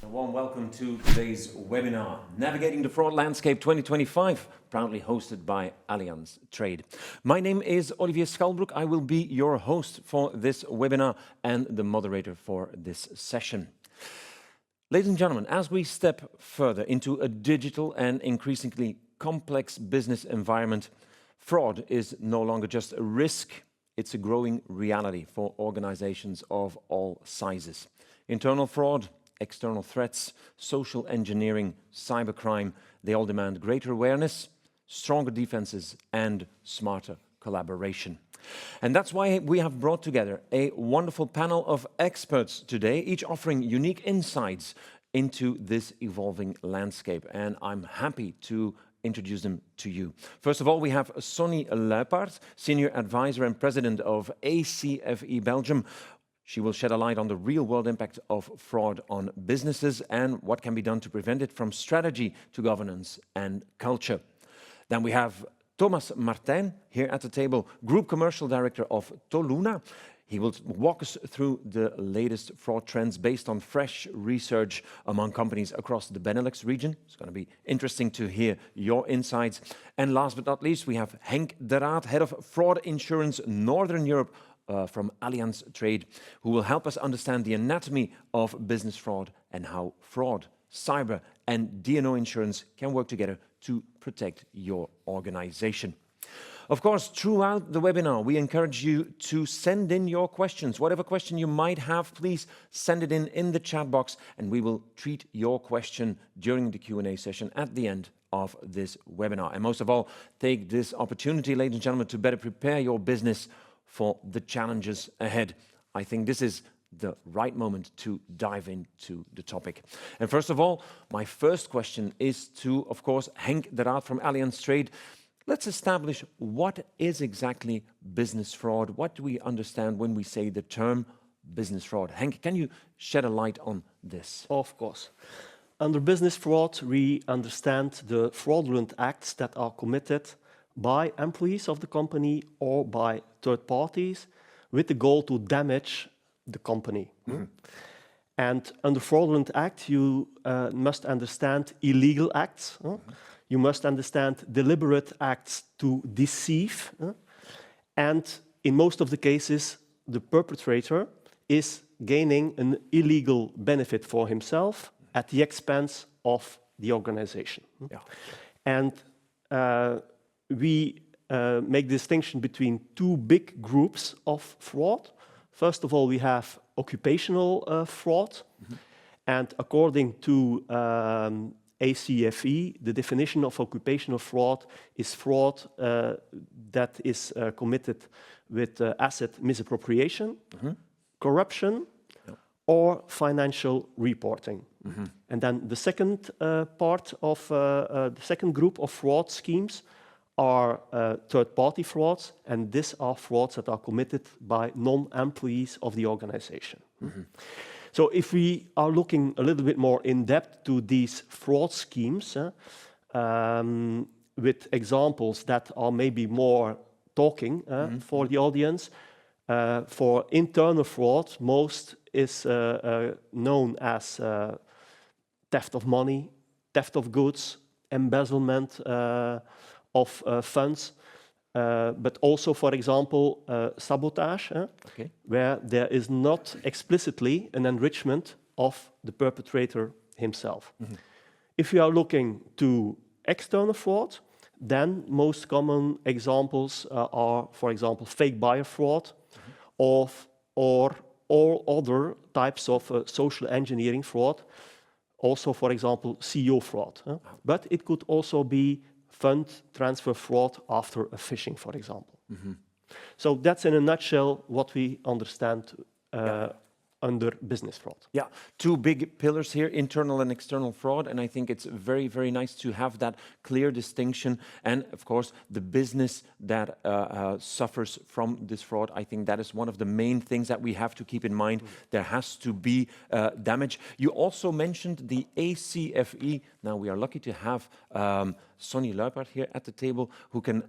A warm welcome to today's webinar, Navigating the Fraud Landscape 2025, proudly hosted by Allianz Trade. My name is Olivier Schalbroeck. I will be your host for this webinar and the moderator for this session. Ladies and gentlemen, as we step further into a digital and increasingly complex business environment, fraud is no longer just a risk, it's a growing reality for organizations of all sizes. Internal fraud, external threats, social engineering, cybercrime, they all demand greater awareness, stronger defenses, and smarter collaboration. And that's why we have brought together a wonderful panel of experts today, each offering unique insights into this evolving landscape. And I'm happy to introduce them to you. First of all, we have Sonny Luypaert, Senior Advisor and President of ACFE Belgium. She will shed a light on the real-world impact of fraud on businesses and what can be done to prevent it, from strategy to governance and culture. Then we have Marteijn here at the table, Group Commercial Director of Toluna. He will walk us through the latest fraud trends based on fresh research among companies across the Benelux region. It's going to be interesting to hear your insights. And last but not least, we have Henk, Deraedt, Head of Fraud Insurance Northern Europe from Allianz Trade, who will help us understand the anatomy of business fraud and how fraud, cyber and D&O insurance can work together to protect your organization. Of course, throughout the webinar, we encourage you to send in your questions. Whatever question you might have, please send it in the chat box, and we will treat your question during the Q&A session at the end of this webinar. And most of all, take this opportunity, ladies and gentlemen, to better prepare your business for the challenges ahead. I think this is the right moment to dive into the topic. And first of all, my first question is to, of course, Henk Deraedt from Allianz Trade. Let's establish what is exactly business fraud. What do we understand when we say the term business fraud? Henk, can you shed a light on this? Of course. Under business fraud, we understand the fraudulent acts that are committed by employees of the company or by third parties with the goal to damage the company. Mm-hmm. And under fraudulent act, you must understand illegal acts. Mm-hmm. You must understand deliberate acts to deceive. And in most of the cases, the perpetrator is gaining an illegal benefit for himself at the expense of the organization. Yeah. And we make distinction between two big groups of fraud. First of all, we have occupational fraud. Mm-hmm. And according to ACFE, the definition of occupational fraud is fraud that is committed with asset misappropriation, mm-hmm. corruption, yeah. or financial reporting. Mm-hmm. And then the second part of the second group of fraud schemes are third-party frauds, and these are frauds that are committed by non-employees of the organization. Mm-hmm. So if we are looking a little bit more in depth to these fraud schemes, with examples that are maybe more talking mm-hmm. for the audience, for internal fraud, most is known as theft of money, theft of goods, embezzlement of funds, but also, for example, sabotage, okay. where there is not explicitly an enrichment of the perpetrator himself. Mm-hmm. If you are looking to external fraud, then most common examples are, for example, fake buyer fraud, mm-hmm. or all other types of social engineering fraud, also, for example, CEO fraud. But it could also be fund transfer fraud after a phishing, for example. Mm-hmm. So that's in a nutshell what we understand under business fraud. Yeah, two big pillars here, internal and external fraud, and I think it's very, very nice to have that clear distinction. And of course, the business that suffers from this fraud, I think that is one of the main things that we have to keep in mind. Mm-hmm. There has to be damage. You also mentioned the ACFE. Now, we are lucky to have Sonny Luypaert here at the table, who can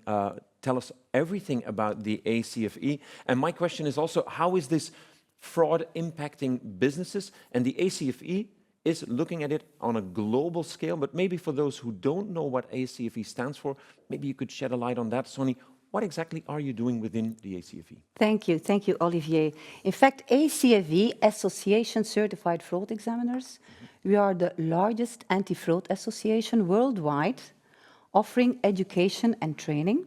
tell us everything about the ACFE. And my question is also, how is this fraud impacting businesses? And the ACFE, is looking at it on a global scale, but maybe for those who don't know what ACFE stands for, maybe you could shed a light on that. Sonny, what exactly are you doing within the ACFE? Thank you, Olivier. In fact, ACFE, Association Certified Fraud Examiners, we are the largest anti-fraud association worldwide, offering education and training.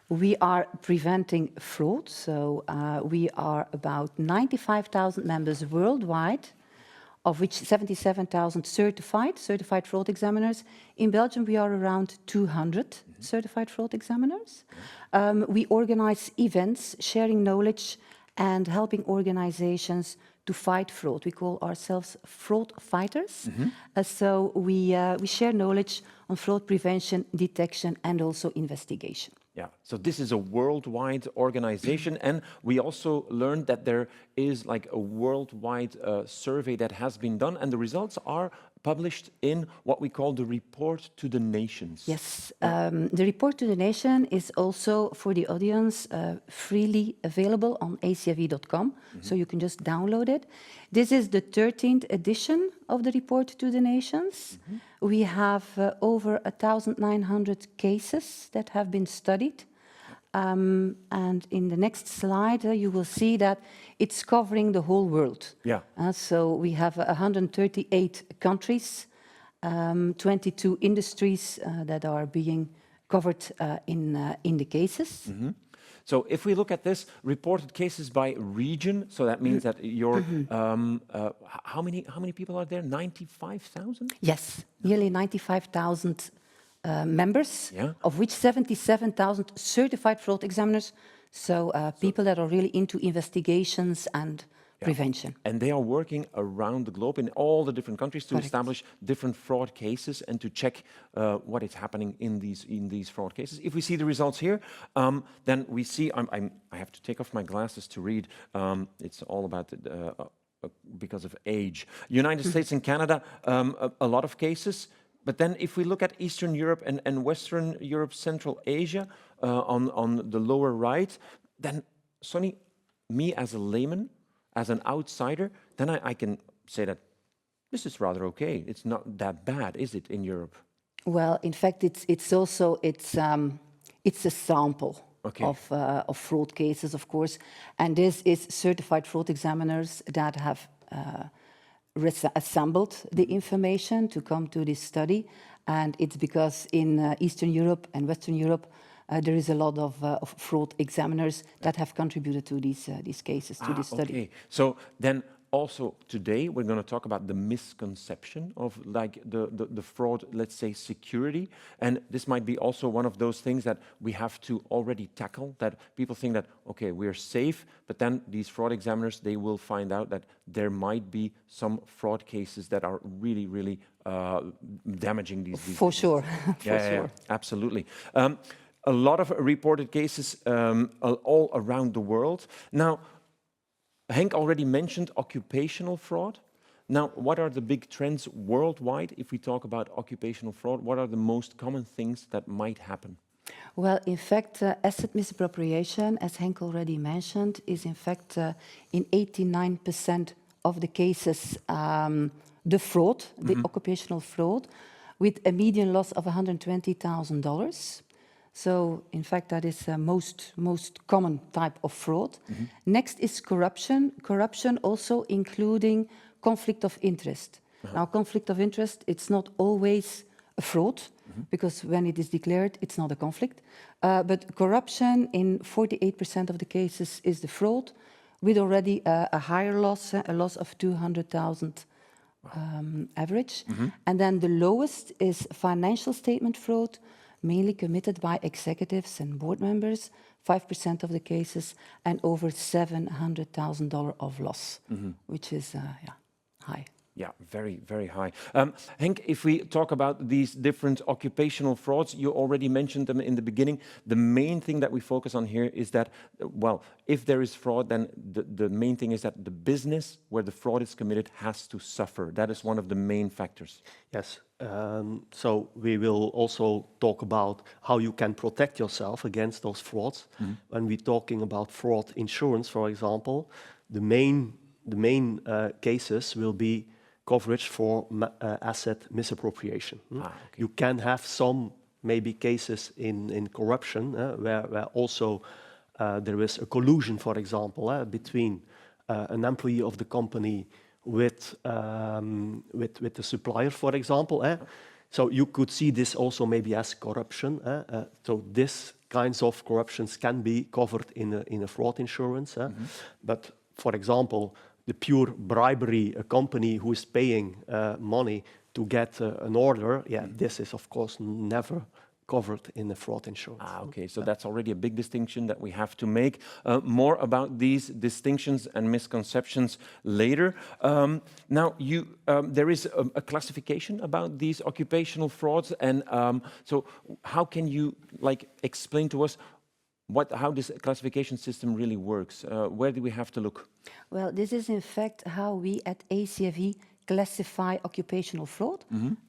We are preventing fraud, so we are about 95,000 members worldwide, of which 77,000 certified fraud examiners. In Belgium, we are around 200 certified fraud examiners. We organize events, sharing knowledge and helping organizations to fight fraud. We call ourselves fraud fighters. So we share knowledge on fraud prevention, detection, and also investigation. Yeah, so this is a worldwide organization, and we also learned that there is like a worldwide survey that has been done, and the results are published in what we call the Report to the Nations. Yes, the Report to the Nation is also for the audience freely available on acfe.com, so you can just download it. This is the 13th edition of the Report to the Nations. We have over 1,900 cases that have been studied. And in the next slide, you will see that it's covering the whole world. Yeah. So we have 138 countries, 22 industries that are being covered in the cases. So if we look at this, reported cases by region, so that means that you're, how many people are there? 95,000? Yes, nearly 95,000 members, of which 77,000 certified fraud examiners, so people that are really into investigations and prevention. And they are working around the globe in all the different countries to establish different fraud cases and to check what is happening in these fraud cases. If we see the results here, then we see, I have to take off my glasses to read, it's all about because of age. United States and Canada, a lot of cases. But then if we look at Eastern Europe and Western Europe, Central Asia, on the lower right, then, Sonny, me as a layman, as an outsider, then I can say that this is rather okay. It's not that bad, is it, in Europe? Well, in fact, it's a sample of fraud cases, of course. And this is certified fraud examiners that have assembled the information to come to this study, and it's because in Eastern Europe and Western Europe there is a lot of fraud examiners that have contributed to these cases, to this study. Okay, so then also today we're going to talk about the misconception of like the fraud, let's say, security, and this might be also one of those things that we have to already tackle, that people think that, okay, we're safe, but then these fraud examiners, they will find out that there might be some fraud cases that are really, really damaging these For sure, for sure. Yeah, absolutely. A lot of reported cases all around the world. Now, Henk already mentioned occupational fraud. Now, what are the big trends worldwide if we talk about occupational fraud? What are the most common things that might happen? Well, in fact, asset misappropriation, as Henk already mentioned, is in fact in 89% of the cases the fraud, the occupational fraud, with a median loss of $120,000. So, in fact, that is the most common type of fraud. Next is corruption. Corruption also including conflict of interest. Now, conflict of interest, it's not always a fraud, because when it is declared, it's not a conflict. But corruption in 48% of the cases is the fraud, with already a higher loss, a loss of 200,000 average. And then the lowest is financial statement fraud, mainly committed by executives and board members, 5% of the cases, and over $700,000 of loss, which is high. Yeah, very, very high. Henk, if we talk about these different occupational frauds, you already mentioned them in the beginning. The main thing that we focus on here is that, well, if there is fraud, then the main thing is that the business where the fraud is committed has to suffer. That is one of the main factors. Yes. So we will also talk about how you can protect yourself against those frauds. When we're talking about fraud insurance, for example, the main cases will be coverage for asset misappropriation. Okay. You can have some maybe cases in corruption where also there is a collusion, for example, between an employee of the company with the supplier, for example. So you could see this also maybe as corruption. So this kinds of corruptions can be covered in a fraud insurance. But for example, the pure bribery, a company who is paying money to get an order, this is of course never covered in the fraud insurance. Okay, so that's already a big distinction that we have to make. More about these distinctions and misconceptions later. Now, there is a classification about these occupational frauds, and so how can you explain to us how this classification system really works? Where do we have to look? Well, this is in fact how we at ACFE classify occupational fraud.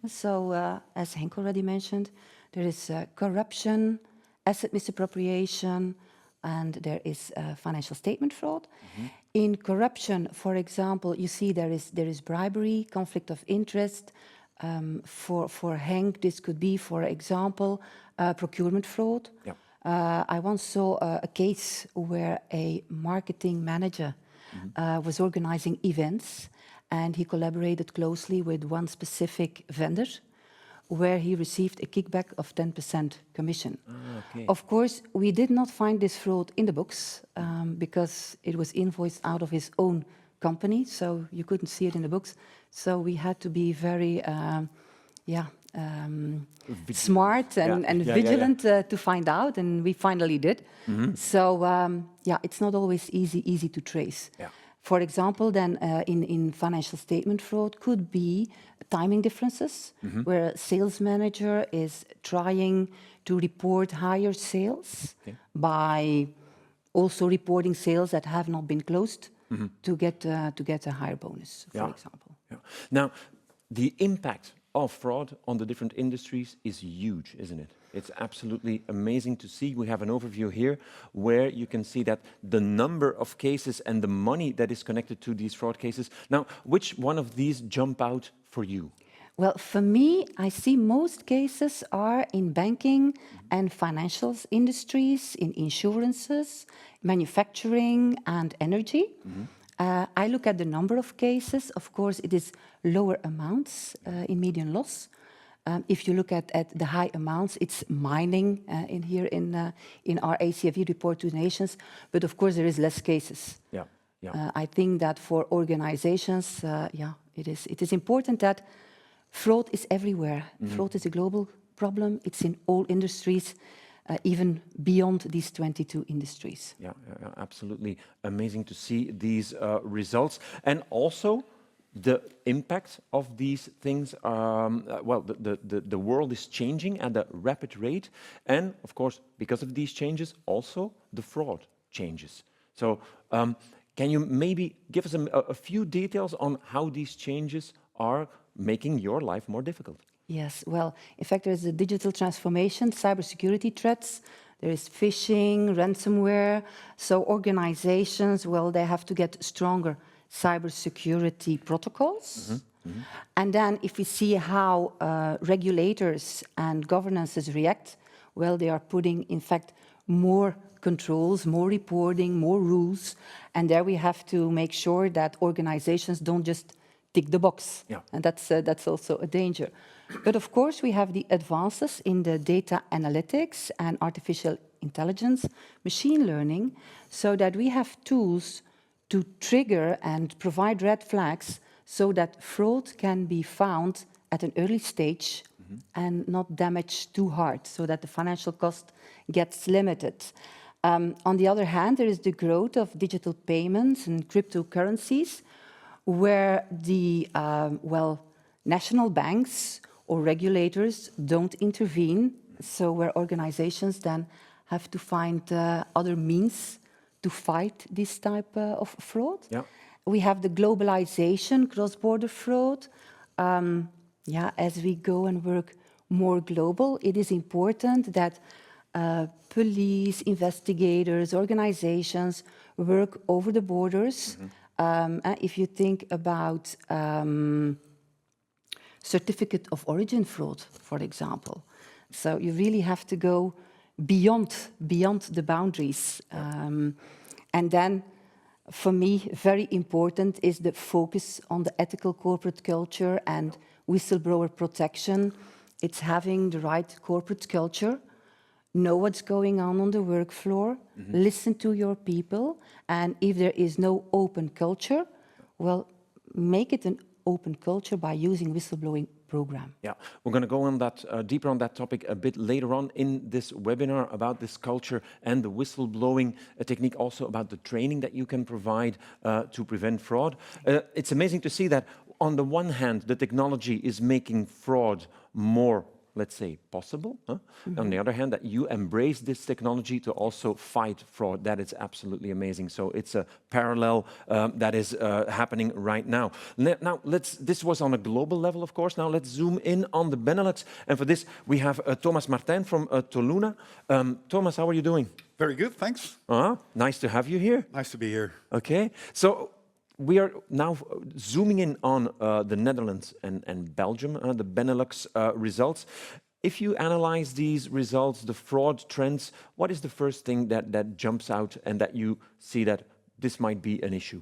So, as Henk already mentioned, there is corruption, asset misappropriation, and there is financial statement fraud. In corruption, for example, you see there is bribery, conflict of interest. For Henk, this could be, for example, procurement fraud. I once saw a case where a marketing manager was organizing events, and he collaborated closely with one specific vendor, where he received a kickback of 10% commission. Okay. Of course, we did not find this fraud in the books because it was invoiced out of his own company, so you couldn't see it in the books. So we had to be very smart and vigilant to find out, and we finally did. So it's not always easy to trace. For example, then in financial statement fraud could be timing differences, where a sales manager is trying to report higher sales by also reporting sales that have not been closed to get a higher bonus, for example. Now, the impact of fraud on the different industries is huge, isn't it? It's absolutely amazing to see. We have an overview here where you can see that the number of cases and the money that is connected to these fraud cases. Now, which one of these jump out for you? Well, for me, I see most cases are in banking and financial industries, in insurances, manufacturing and energy. I look at the number of cases. Of course, it is lower amounts in median loss. If you look at the high amounts, it's mining in our ACFE report to the nations. But of course, there is less cases. I think that for organizations, it is important that fraud is everywhere. Fraud is a global problem. It's in all industries. Even beyond these 22 industries. Absolutely amazing to see these results. And also the impact of these things, the world is changing at a rapid rate. And of course, because of these changes, also the fraud changes. So can you maybe give us a few details on how these changes are making your life more difficult? Yes, well, in fact, there is a digital transformation, cybersecurity threats, there is phishing, ransomware. So organizations, they have to get stronger cybersecurity protocols. And then if we see how regulators and governances react, they are putting, in fact, more controls, more reporting, more rules. And there we have to make sure that organizations don't just tick the box. And that's also a danger. But of course, we have the advances in the data analytics and artificial intelligence, machine learning, so that we have tools to trigger and provide red flags so that fraud can be found at an early stage and not damage too hard, so that the financial cost gets limited. On the other hand, there is the growth of digital payments and cryptocurrencies, where the national banks or regulators don't intervene, so where organizations then have to find other means to fight this type of fraud. We have the globalization, cross-border fraud. As we go and work more global, it is important that police, investigators, organizations work over the borders. If you think about certificate of origin fraud, for example. So you really have to go beyond the boundaries. And then, for me, very important is the focus on the ethical corporate culture and whistleblower protection. It's having the right corporate culture, know what's going on the work floor, listen to your people, and if there is no open culture, well, make it an open culture by using whistleblowing program. Yeah, we're going to go on that deeper on that topic a bit later on in this webinar about this culture and the whistleblowing technique, also about the training that you can provide to prevent fraud. It's amazing to see that on the one hand, the technology is making fraud more, let's say, possible. On the other hand, that you embrace this technology to also fight fraud. That is absolutely amazing. So it's a parallel that is happening right now. Now, this was on a global level, of course. Now let's zoom in on the Benelux. And for this, we have Marteijn from Toluna. Thomas, how are you doing? Very good, thanks. Nice to have you here. Nice to be here. Okay, so we are now zooming in on the Netherlands and Belgium, the Benelux results. If you analyze these results, the fraud trends, what is the first thing that jumps out and that you see that this might be an issue?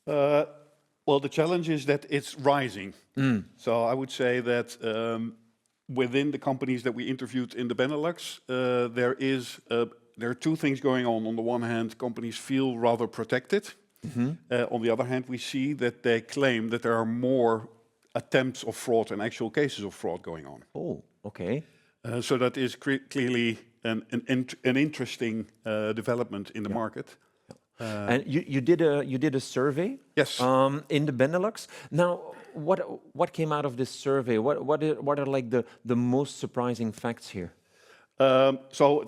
Well, the challenge is that it's rising. So I would say that within the companies that we interviewed in the Benelux, there are two things going on. On the one hand, companies feel rather protected. On the other hand, we see that they claim that there are more attempts of fraud and actual cases of fraud going on. Oh, okay. So that is clearly an interesting development in the market. And you did a survey. Yes. In the Benelux. Now, what came out of this survey? What are like the most surprising facts here? So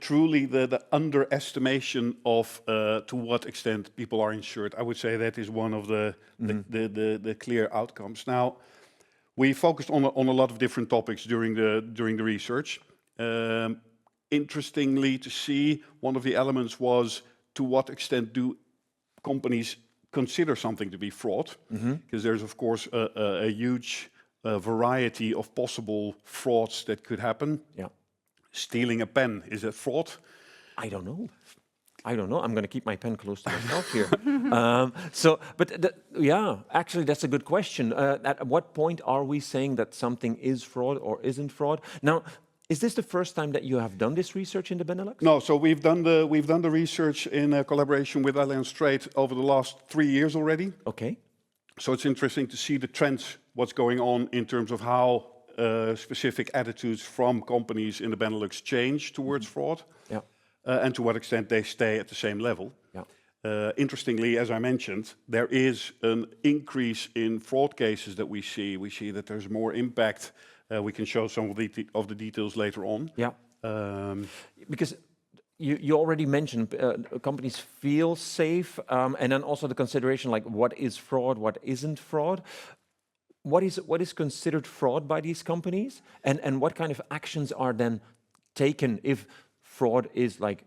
truly the underestimation of to what extent people are insured, I would say that is one of the clear outcomes. Now, we focused on a lot of different topics during the research. Interestingly, to see one of the elements was to what extent do companies consider something to be fraud? Because there's of course a huge variety of possible frauds that could happen. Yeah. Stealing a pen, is that fraud? I don't know. I'm going to keep my pen close to myself here. Yeah, actually, that's a good question. At what point are we saying that something is fraud or isn't fraud? Now, is this the first time that you have done this research in the Benelux? No, so we've done the research in collaboration with Allianz Trade over the last 3 years already. Okay. So it's interesting to see the trends, what's going on in terms of how specific attitudes from companies in the Benelux change towards fraud, and to what extent they stay at the same level. Yeah. Interestingly, as I mentioned, there is an increase in fraud cases that we see. We see that there's more impact. We can show some of the details later on. Yeah. Because you already mentioned companies feel safe, and then also the consideration like what is fraud, what isn't fraud. What is considered fraud by these companies, and what kind of actions are then taken if fraud is like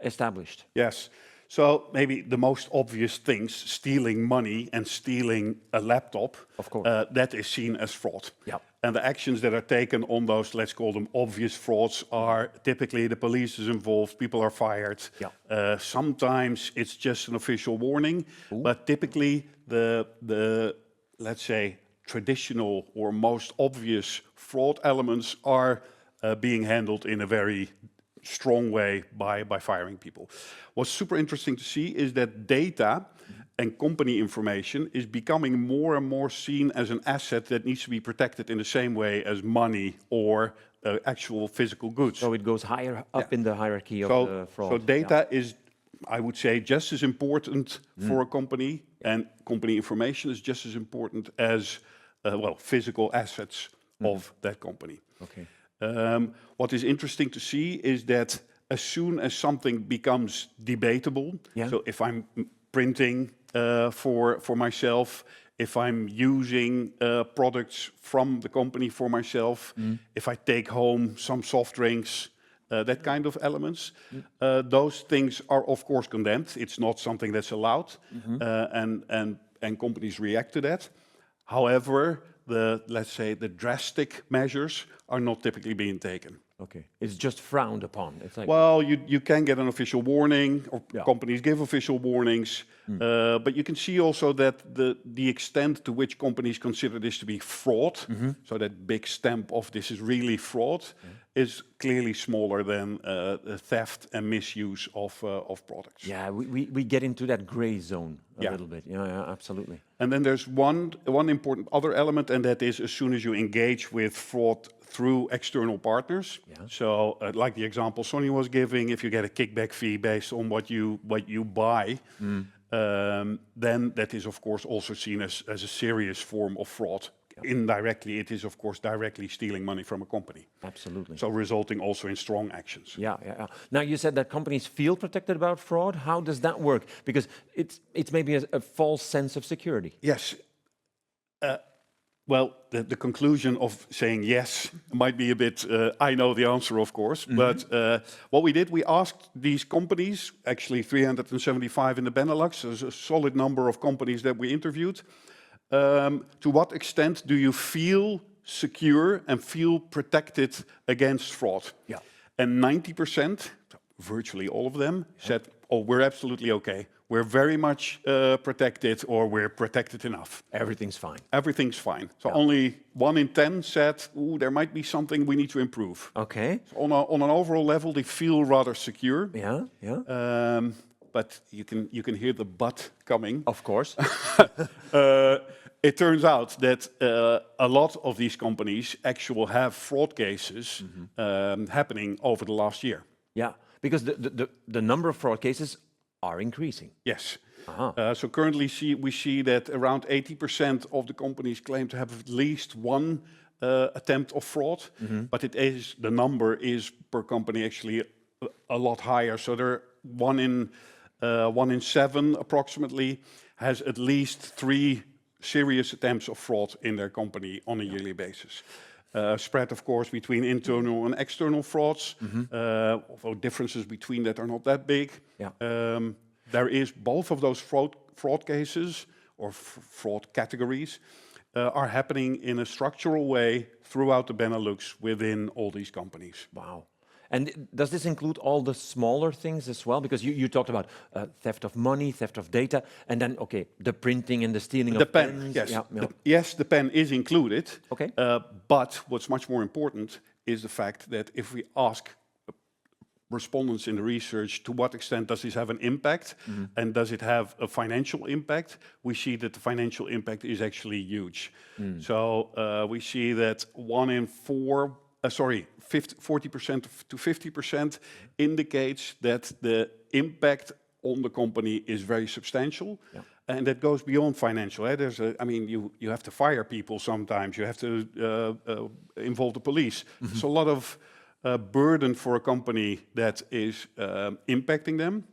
established? Yes. So maybe the most obvious things, stealing money and stealing a laptop, of course, that is seen as fraud. Yeah. And the actions that are taken on those, let's call them obvious frauds, are typically the police is involved, people are fired. Yeah. Sometimes it's just an official warning, but typically the let's say, traditional or most obvious fraud elements are being handled in a very strong way by firing people. What's super interesting to see is that data and company information is becoming more and more seen as an asset that needs to be protected in the same way as money or actual physical goods. So it goes higher up in the hierarchy of the fraud. So data is, I would say, just as important for a company, and company information is just as important as physical assets of that company. Okay. What is interesting to see is that as soon as something becomes debatable, so if I'm printing for myself, if I'm using products from the company for myself, if I take home some soft drinks, that kind of elements, those things are of course condemned. It's not something that's allowed, and companies react to that. However, let's say, the drastic measures are not typically being taken. Okay, it's just frowned upon. It's like, Well, you can get an official warning, or Yeah. companies give official warnings, but you can see also that the extent to which companies consider this to be fraud, so that big stamp of this is really fraud, is clearly smaller than the theft and misuse of products. yeah, we get into that gray zone a Yeah. little bit. Yeah, absolutely. And then there's one important other element, and that is as soon as you engage with fraud through external partners. Yeah. So, like the example Sonny was giving, if you get a kickback fee based on what you buy, then that is of course also seen as a serious form of fraud. Indirectly, it is of course directly stealing money from a company. Absolutely. So resulting also in strong actions. Yeah. Now you said that companies feel protected about fraud. How does that work? Because it's maybe a false sense of security. Yes. Well, the conclusion of saying yes might be a bit, I know the answer, of course, but what we did, we asked these companies, actually 375 in the Benelux, there's a solid number of companies that we interviewed, to what extent do you feel secure and feel protected against fraud? Yeah. And 90%, virtually all of them, said, oh, we're absolutely okay. We're very much protected, or we're protected enough. Everything's fine. Everything's fine. So only 1 in 10 said, ooh, there might be something we need to improve. Okay. So on an overall level, they feel rather secure. Yeah. But you can hear the but coming. Of course. It turns out that a lot of these companies actually have fraud cases happening over the last year. Yeah. Because the number of fraud cases are increasing. Yes. Uh-huh. So currently we see that around 80% of the companies claim to have at least one attempt of fraud, but the number is per company actually a lot higher. So there 1 in 7 approximately has at least 3 serious attempts of fraud in their company on a yearly basis. Spread, of course, between internal and external frauds, although differences between that are not that big. Yeah. There is both of those fraud cases or fraud categories are happening in a structural way throughout the Benelux within all these companies. Wow. And does this include all the smaller things as well? Because you talked about theft of money, theft of data, and then, okay, the printing and the stealing The of pen, pens. yes. Yeah. Yes, the pen is included. Okay. But what's much more important is the fact that if we ask respondents in the research to what extent does this have an impact and does it have a financial impact, we see that the financial impact is actually huge. So we see that 1 in 4, 40% to 50% indicates that the impact on the company is very substantial. Yeah. And that goes beyond financial. You have to fire people sometimes. You have to involve the police. It's a lot of burden for a company that is impacting them.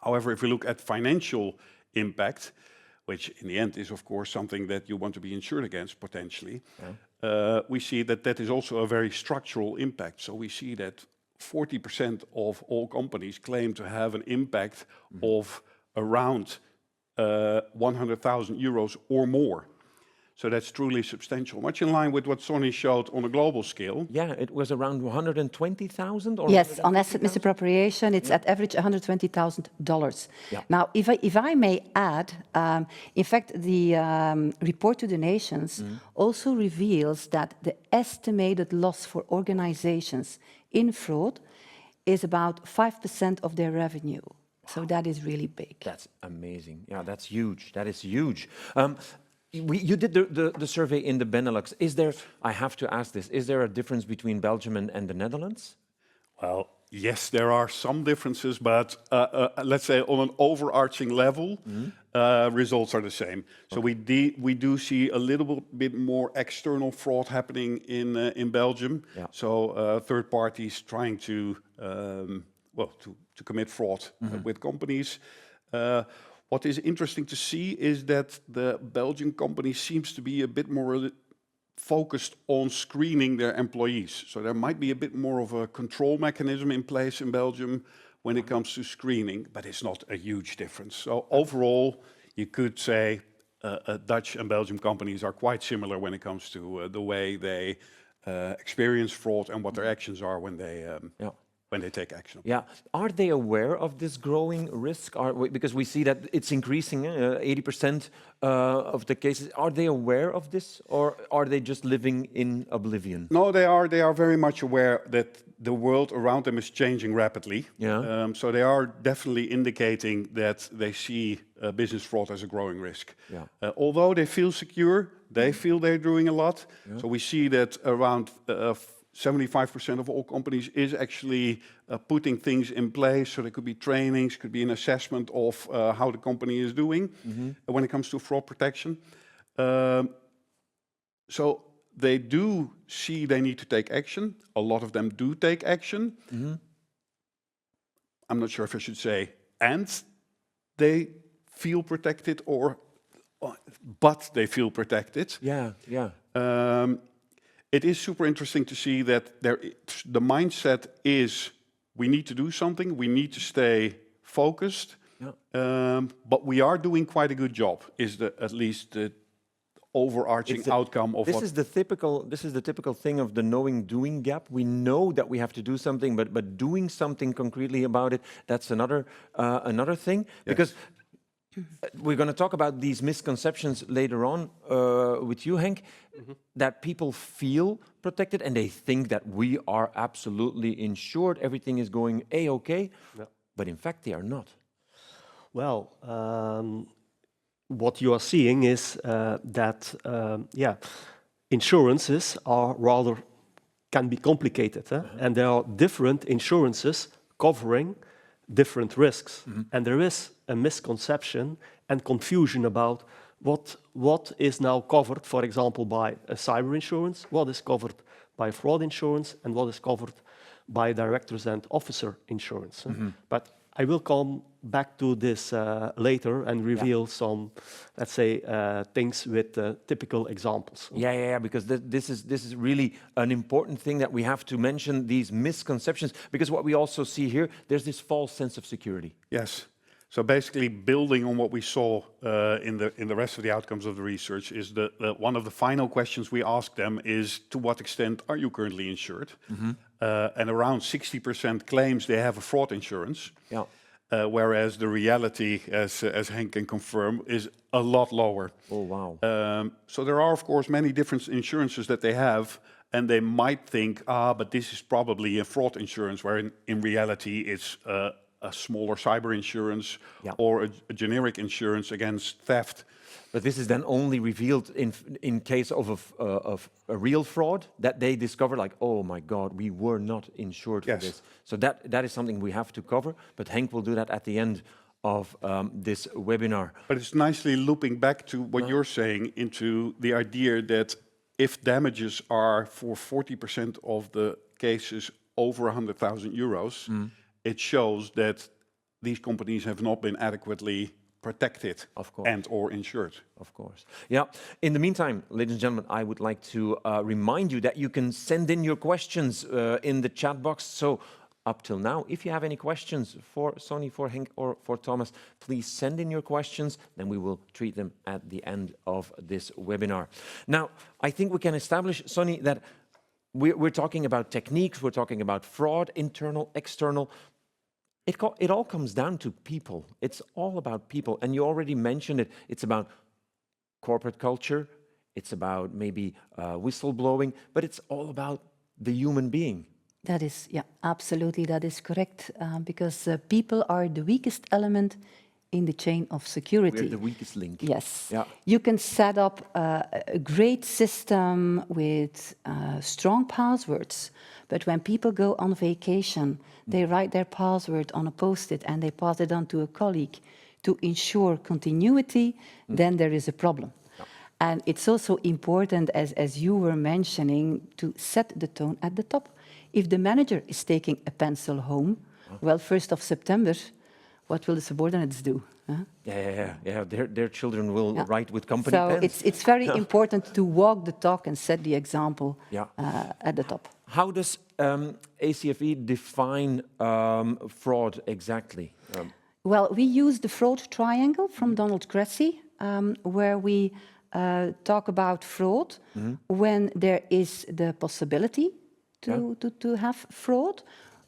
However, if we look at financial impact, which in the end is, of course, something that you want to be insured against potentially, we see that that is also a very structural impact. So we see that 40% of all companies claim to have an impact of around 100,000 euros or more. So that's truly substantial, much in line with what Sonny showed on a global scale. Yeah, it was around 120,000 or yes, on asset misappropriation, it's at average $120,000. Yeah. Now, if I may add, in fact, the report to the nations also reveals that the estimated loss for organizations in fraud is about 5% of their revenue. So that is really big. That's amazing. Yeah, that's huge. That is huge. You did the survey in the Benelux. Is there, I have to ask this, is there a difference between Belgium and the Netherlands? Well, yes, there are some differences, but let's say on an overarching level, results are the same. So we do see a little bit more external fraud happening in Belgium. Yeah. So third parties trying to commit fraud with companies. What is interesting to see is that the Belgian company seems to be a bit more focused on screening their employees. So there might be a bit more of a control mechanism in place in Belgium when it comes to screening, but it's not a huge difference. So overall, you could say Dutch and Belgian companies are quite similar when it comes to the way they experience fraud and what their actions are when they take action. Yeah. Are they aware of this growing risk? Because we see that it's increasing, 80% of the cases. Are they aware of this, or are they just living in oblivion? No, they are. They are very much aware that the world around them is changing rapidly. Yeah. So they are definitely indicating that they see business fraud as a growing risk. Yeah. Although they feel secure, they feel they're doing a lot. Yeah. So we see that around 75% of all companies is actually putting things in place. So there could be trainings, could be an assessment of how the company is doing when it comes to fraud protection. So they do see they need to take action. A lot of them do take action. I'm not sure if I should say, and they feel protected, but they feel protected. Yeah, yeah. It is super interesting to see that the mindset is we need to do something, we need to stay focused, but we are doing quite a good job, is at least the overarching outcome of this is the typical thing of the knowing-doing gap. We know that we have to do something, but doing something concretely about it, that's another thing. Yes. Because we're going to talk about these misconceptions later on with you, Henk, that people feel protected and they think that we are absolutely insured, everything is going A-okay, but in fact they are not. Well, what you are seeing is that, insurances can be complicated, and there are different insurances covering different risks. And there is a misconception and confusion about what is now covered, for example, by a cyber insurance, what is covered by fraud insurance, and what is covered by directors and officer insurance. But I will come back to this later and reveal some, let's say, things with typical examples. Yeah, because this is really an important thing that we have to mention, these misconceptions, because what we also see here, there's this false sense of security. Yes. So basically, building on what we saw in the rest of the outcomes of the research, is one of the final questions we asked them is, to what extent are you currently insured? And around 60% claims they have a fraud insurance. Yeah. Whereas the reality, as Henk can confirm, is a lot lower. Oh, wow. So there are, of course, many different insurances that they have, and they might think, but this is probably a fraud insurance, where in reality it's a smaller cyber insurance or a generic insurance against theft. But this is then only revealed in case of a real fraud, that they discover, like, oh my God, we were not insured for this. So that is something we have to cover, but Henk will do that at the end of this webinar. But it's nicely looping back to what you're saying, into the idea that if damages are for 40% of the cases over 100,000 euros, it shows that these companies have not been adequately protected and or insured. Of course. Yeah. In the meantime, ladies and gentlemen, I would like to remind you that you can send in your questions in the chat box. So up till now, if you have any questions for Sonny, for Henk, or for Thomas, please send in your questions, then we will treat them at the end of this webinar. Now, I think we can establish, Sonny, that we're talking about techniques, we're talking about fraud, internal, external. It all comes down to people. It's all about people. And you already mentioned it. It's about corporate culture. It's about maybe whistleblowing. But it's all about the human being. That is, absolutely, that is correct. Because people are the weakest element in the chain of security. We're the weakest link. Yes. Yeah. You can set up a great system with strong passwords, but when people go on vacation, they write their password on a post-it and they pass it on to a colleague to ensure continuity, then there is a problem. Yeah. And it's also important, as you were mentioning, to set the tone at the top. If the manager is taking a pencil home, well, 1st of September, what will the subordinates do? Huh? Yeah. Their children will write with company pens. So it's very important to walk the talk and set the example at the top. How does ACFE define fraud exactly? Well, we use the fraud triangle from Donald Cressy. where we talk about fraud when there is the possibility to have fraud,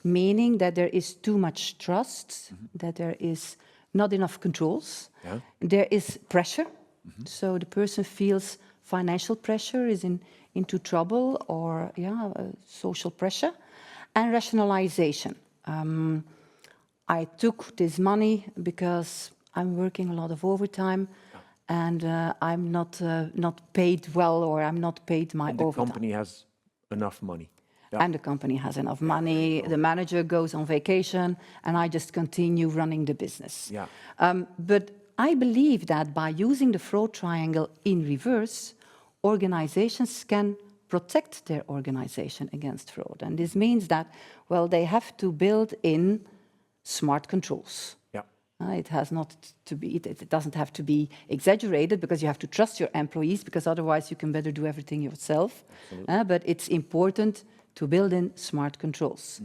meaning that there is too much trust, that there is not enough controls, there is pressure, so the person feels financial pressure, is into trouble, or social pressure, and rationalization. I took this money because I'm working a lot of overtime, and I'm not paid well, or I'm not paid my overtime. The company has enough money. And the company has enough money. The manager goes on vacation, and I just continue running the business. But I believe that by using the fraud triangle in reverse, organizations can protect their organization against fraud. And this means that, well, they have to build in smart controls. It has not to be. It doesn't have to be exaggerated, because you have to trust your employees, because otherwise you can better do everything yourself. But it's important to build in smart controls.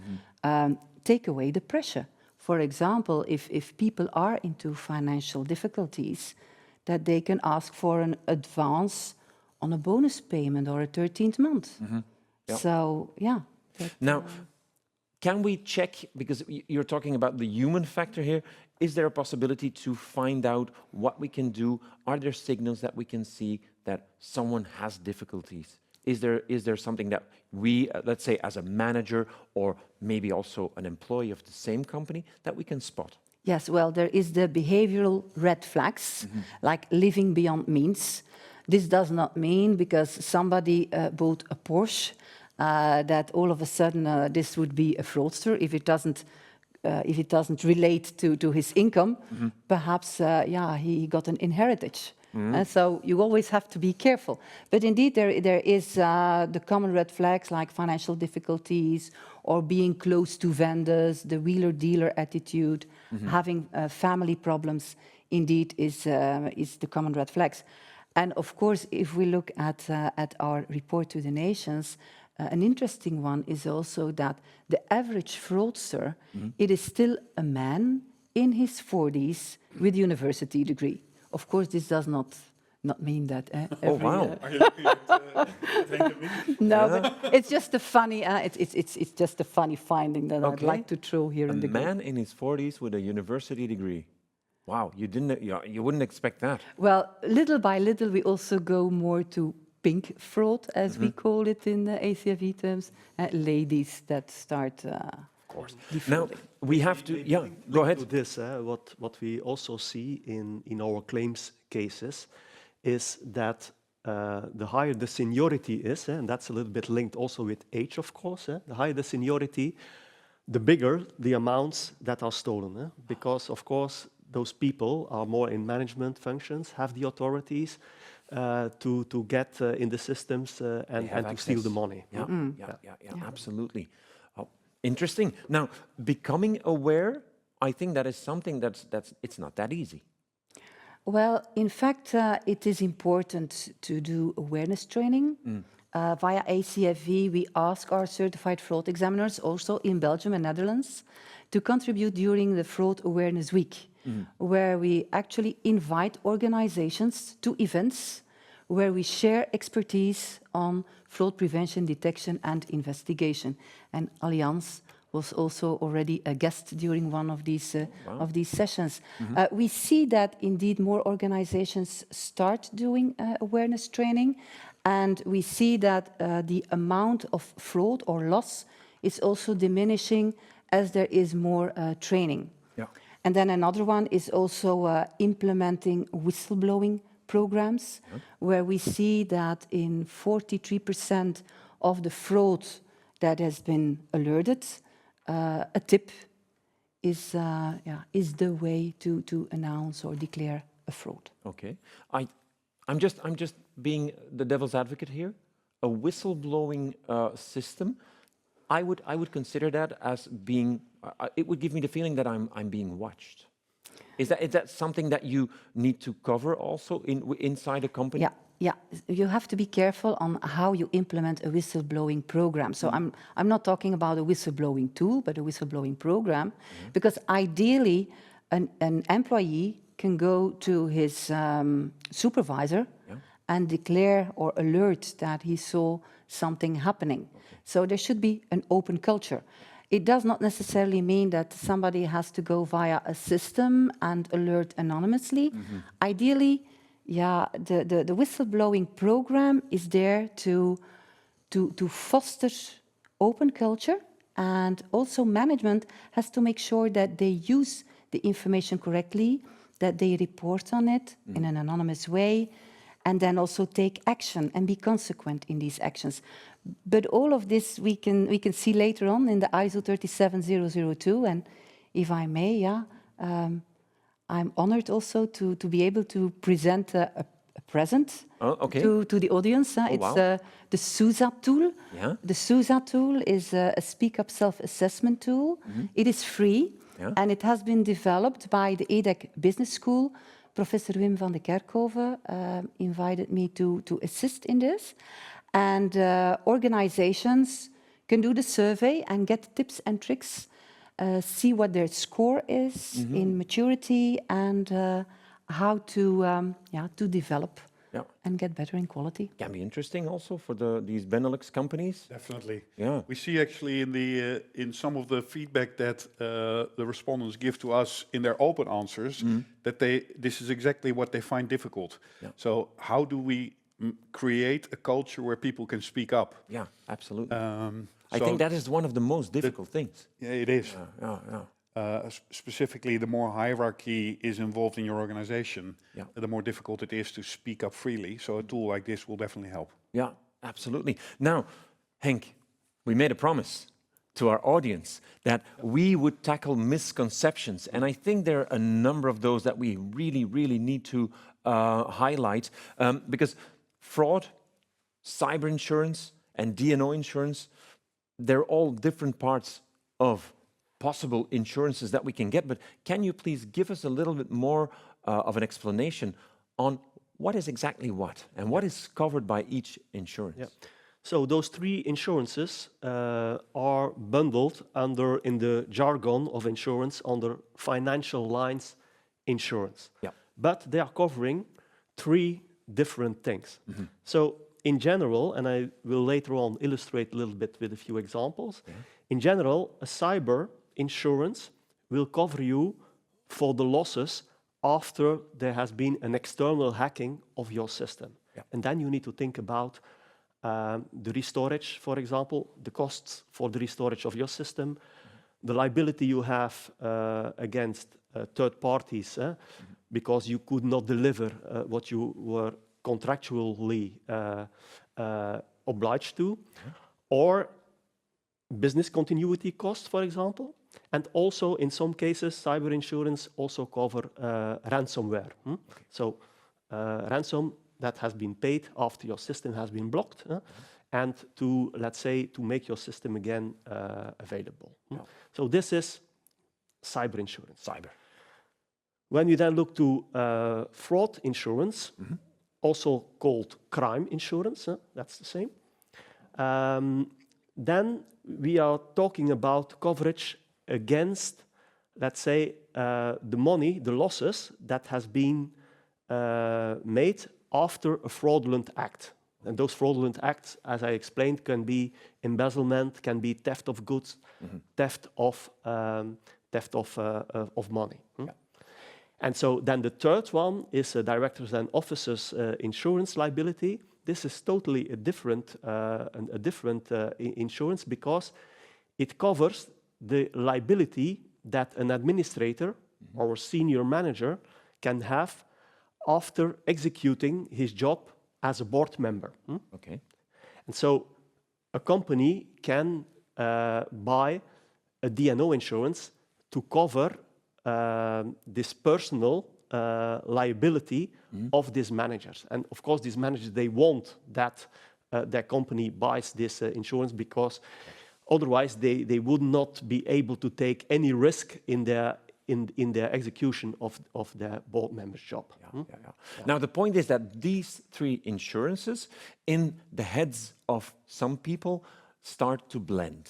Take away the pressure. For example, if people are into financial difficulties, that they can ask for an advance on a bonus payment or a 13th month. So, Now, can we check, because you're talking about the human factor here, is there a possibility to find out what we can do? Are there signals that we can see that someone has difficulties? Is there something that we, let's say as a manager, or maybe also an employee of the same company, that we can spot? Yes, well, there is the behavioral red flags, like living beyond means. This does not mean because somebody bought a Porsche that all of a sudden this would be a fraudster if it doesn't relate to his income. Perhaps he got an inheritance. So you always have to be careful. But indeed, there is the common red flags like financial difficulties, or being close to vendors, the wheeler-dealer attitude, having family problems. Indeed, is the common red flags. And of course, if we look at our report to the nations, an interesting one is also that the average fraudster, it is still a man in his 40s with a university degree. Of course, this does not mean that. Oh wow! Are you looking at Henk? No, but it's just a funny. It's just a funny finding that I'd like to throw here in the group. A man in his 40s with a university degree. Wow, you wouldn't expect that. Well, little by little, we also go more to pink fraud, as we call it in the ACFE terms. Ladies that start. Of course. Now we have to. Go ahead. To this, what we also see in our claims cases is that the higher the seniority is, and that's a little bit linked also with age, of course. The higher the seniority, the bigger the amounts that are stolen. Because, of course, those people are more in management functions, have the authorities to get in the systems and to steal the money. Absolutely. Oh, interesting. Now, becoming aware, I think that is something that's it's not that easy. Well, in fact, it is important to do awareness training. Via ACFE, we ask our certified fraud examiners, also in Belgium and Netherlands, to contribute during the Fraud Awareness Week, where we actually invite organizations to events where we share expertise on fraud prevention, detection, and investigation. And Allianz was also already a guest during one of these sessions. We see that indeed more organizations start doing awareness training, and we see that the amount of fraud or loss is also diminishing as there is more training. And then another one is also implementing whistleblowing programs, where we see that in 43% of the fraud that has been alerted, a tip is the way to announce or declare a fraud. Okay, I'm just being the devil's advocate here. A whistleblowing system, I would consider that as being. It would give me the feeling that I'm being watched. Is that something that you need to cover also inside a company? Yeah, you have to be careful on how you implement a whistleblowing program. So I'm not talking about a whistleblowing tool, but a whistleblowing program, because ideally an employee can go to his supervisor and declare or alert that he saw something happening. So there should be an open culture. It does not necessarily mean that somebody has to go via a system and alert anonymously. Ideally, the whistleblowing program is there to foster open culture, and also management has to make sure that they use the information correctly, that they report on it in an anonymous way, and then also take action and be consequent in these actions. But all of this we can see later on in the ISO 37002, and if I may, I'm honored also to be able to present a present to the audience. It's the SUSA tool. The SUSA tool is a Speak Up Self-Assessment tool. It is free, and it has been developed by the EDEC Business School. Professor Wim van de Kerkhoven invited me to assist in this. And organizations can do the survey and get tips and tricks, see what their score is in maturity, and how to develop and get better in quality. Can be interesting also for these Benelux companies. Definitely. Yeah. We see actually in some of the feedback that the respondents give to us in their open answers that this is exactly what they find difficult. So how do we create a culture where people can speak up? Yeah, absolutely. I think that is one of the most difficult things. Yeah, it is. Specifically, the more hierarchy is involved in your organization, the more difficult it is to speak up freely. So a tool like this will definitely help. Yeah, absolutely. Now, Henk, we made a promise to our audience that we would tackle misconceptions. And I think there are a number of those that we really, really need to highlight because fraud, cyber insurance, and D&O insurance, they're all different parts of possible insurances that we can get. But can you please give us a little bit more of an explanation on what is exactly what and what is covered by each insurance? So those three insurances are bundled in the jargon of insurance under financial lines insurance. But they are covering three different things. So in general, and I will later on illustrate a little bit with a few examples, in general, a cyber insurance will cover you for the losses after there has been an external hacking of your system. And then you need to think about the restorage, for example, the costs for the restorage of your system, the liability you have against third parties because you could not deliver what you were contractually obliged to, or business continuity costs, for example. And also, in some cases, cyber insurance also cover ransomware. So ransom that has been paid after your system has been blocked, and to, let's say, to make your system again available. So this is cyber insurance. When you then look to fraud insurance, also called crime insurance, that's the same, then we are talking about coverage against, let's say, the money, the losses that has been made after a fraudulent act. And those fraudulent acts, as I explained, can be embezzlement, can be theft of goods, theft of money. And so then the third one is directors and officers insurance liability. This is totally a different insurance because it covers the liability that an administrator or a senior manager can have after executing his job as a board member. And so a company can buy a D&O insurance to cover this personal liability of these managers. And of course, these managers, they want that their company buys this insurance because otherwise they would not be able to take any risk in their execution of their board member's job. Now, the point is that these three insurances in the heads of some people start to blend.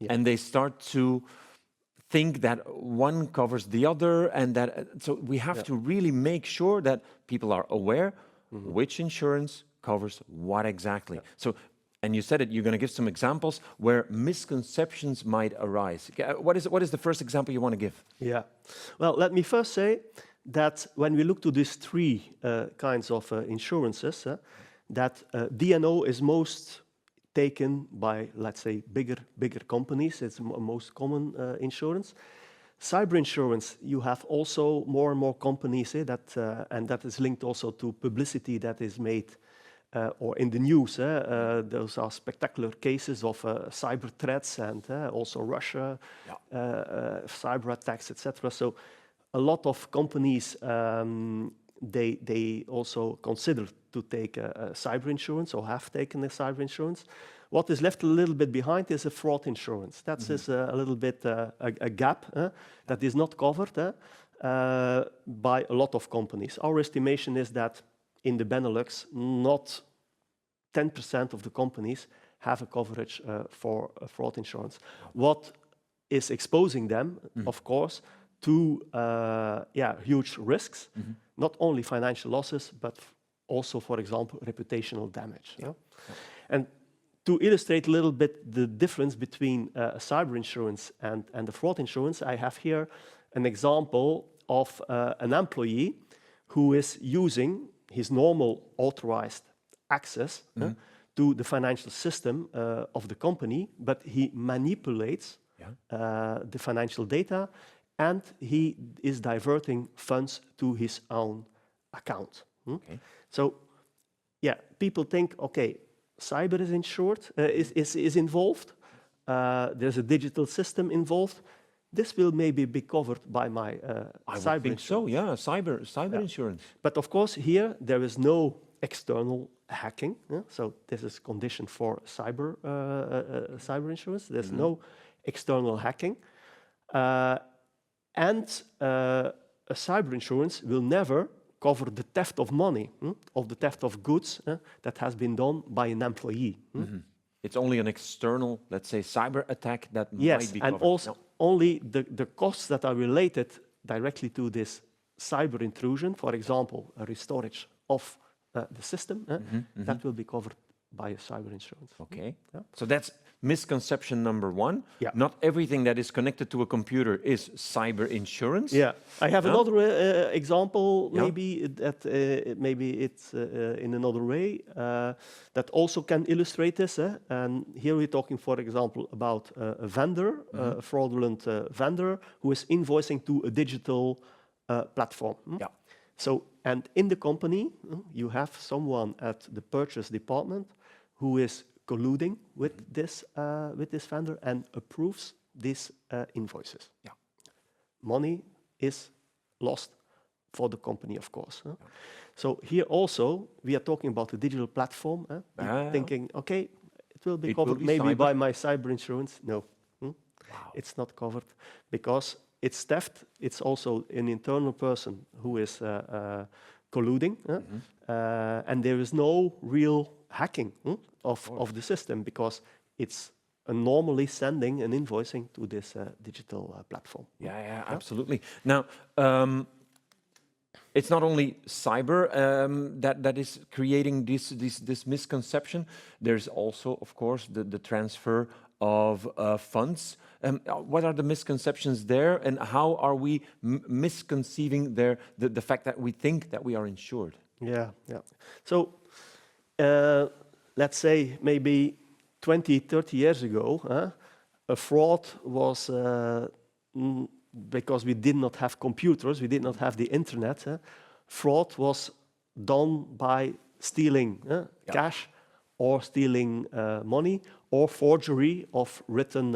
And they start to think that one covers the other, and that so we have to really make sure that people are aware which insurance covers what exactly. So, and you said it, you're going to give some examples where misconceptions might arise. What is the first example you want to give? Yeah. Well, let me first say that when we look to these three kinds of insurances, that D&O is most taken by, let's say, bigger companies. It's most common insurance. Cyber insurance, you have also more and more companies that, and that is linked also to publicity that is made or in the news. Those are spectacular cases of cyber threats and also Russia, cyber attacks, etc. So a lot of companies, they also consider to take a cyber insurance or have taken a cyber insurance. What is left a little bit behind is a fraud insurance. That is a little bit a gap that is not covered by a lot of companies. Our estimation is that in the Benelux, not 10% of the companies have a coverage for fraud insurance. What is exposing them, of course, to huge risks, not only financial losses, but also, for example, reputational damage. And to illustrate a little bit the difference between cyber insurance and the fraud insurance, I have here an example of an employee who is using his normal authorized access to the financial system of the company, but he manipulates the financial data and he is diverting funds to his own account. Okay. So, people think, okay, cyber is insured, is involved. There's a digital system involved. This will maybe be covered by my I cyber would think insurance. so, yeah, cyber insurance. But of course, here there is no external hacking. So this is condition for cyber insurance. There's no external hacking. And a cyber insurance will never cover the theft of money, of the theft of goods that has been done by an employee. It's only an external, let's say, cyber attack that might be covered. And also only the costs that are related directly to this cyber intrusion, for example, a restorage of the system, that will be covered by a cyber insurance. Okay, so that's misconception number one. Yeah. Not everything that is connected to a computer is cyber insurance. Yeah, I have another example. Maybe that maybe it's in another way that also can illustrate this. And here we're talking, for example, about a vendor, a fraudulent vendor who is invoicing to a digital platform. Yeah. So, and in the company, you have someone at the purchase department who is colluding with this vendor and approves these invoices. Yeah. Money is lost for the company, of course. So here also we are talking about a digital platform. Thinking, okay, it will be covered maybe by my cyber insurance. No, it's not covered because it's theft. It's also an internal person who is colluding, and there is no real hacking of the system because it's normally sending and invoicing to this digital platform. Yeah, absolutely. Now, it's not only cyber that is creating this misconception. There's also, of course, the transfer of funds. What are the misconceptions there, and how are we misconceiving the fact that we think that we are insured? Yeah. So let's say maybe 20, 30 years ago, a fraud was, because we did not have computers, we did not have the internet, fraud was done by stealing cash or stealing money or forgery of written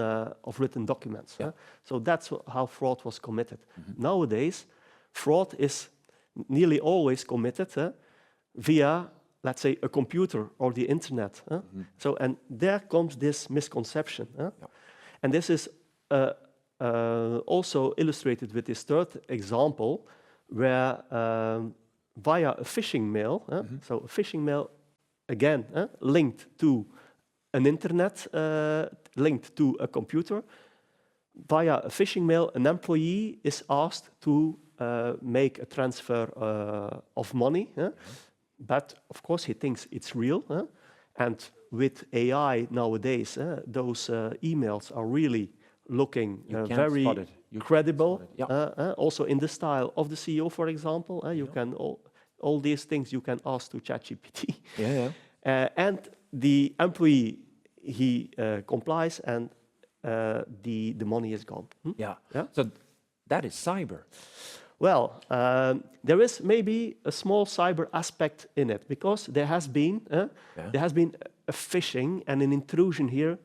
documents. So that's how fraud was committed. Nowadays, fraud is nearly always committed via, let's say, a computer or the internet. So, and there comes this misconception. And this is also illustrated with this third example, where via a phishing mail, so a phishing mail, again, linked to an internet, linked to a computer, via a phishing mail, an employee is asked to make a transfer of money, but of course he thinks it's real, and with AI nowadays, those emails are really looking very credible. Also in the style of the CEO, for example, you can all these things you can ask to ChatGPT. And the employee, he complies, and the money is gone. So that is cyber. Well, there is maybe a small cyber aspect in it, because there has been a phishing and an intrusion here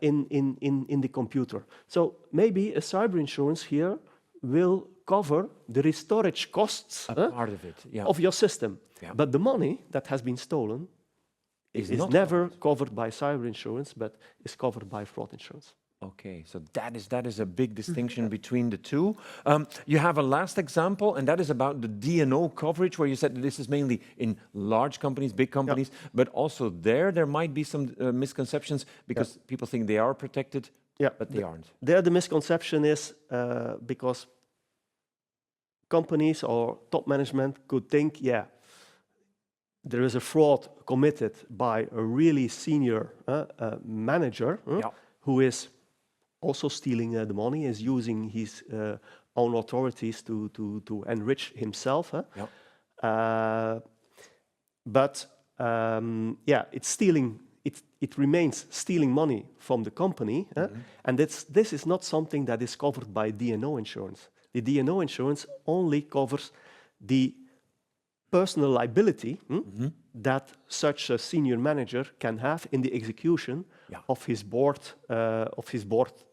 in the computer. So maybe a cyber insurance here will cover the restorage costs part of it, of your system. But the money that has been stolen is never covered by cyber insurance, but is covered by fraud insurance. Okay, so that is a big distinction between the two. You have a last example, and that is about the D&O coverage, where you said that this is mainly in large companies, big companies, but also there might be some misconceptions, because people think they are protected, but they aren't. There the misconception is because companies or top management could think, there is a fraud committed by a really senior manager who is also stealing the money, is using his own authorities to enrich himself. But it's stealing. It remains stealing money from the company, and this is not something that is covered by D&O insurance. The D&O insurance only covers the personal liability that such a senior manager can have in the execution of his board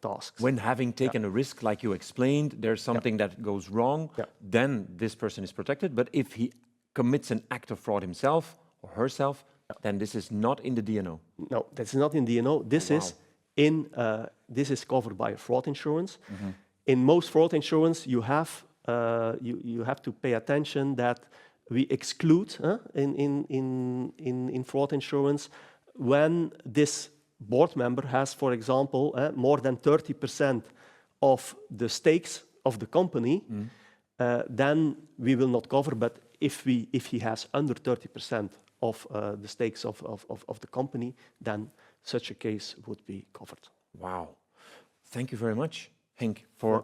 tasks. When having taken a risk, like you explained, there's something that goes wrong, then this person is protected. But if he commits an act of fraud himself or herself, then this is not in the D&O. No, that's not in D&O. This is covered by a fraud insurance. In most fraud insurance, you have to pay attention that we exclude in fraud insurance when this board member has, for example, more than 30% of the stakes of the company, then we will not cover. But if he has under 30% of the stakes of the company, then such a case would be covered. Wow. Thank you very much, Henk, for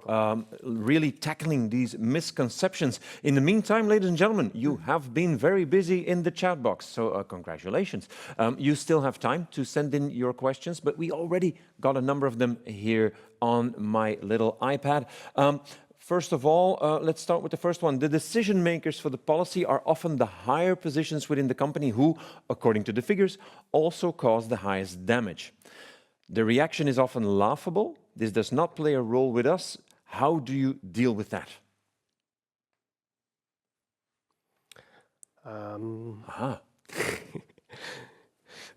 really tackling these misconceptions. In the meantime, ladies and gentlemen, you have been very busy in the chat box, so congratulations. You still have time to send in your questions, but we already got a number of them here on my little iPad. First of all, let's start with the first one. The decision makers for the policy are often the higher positions within the company who, according to the figures, also cause the highest damage. The reaction is often laughable. This does not play a role with us. How do you deal with that?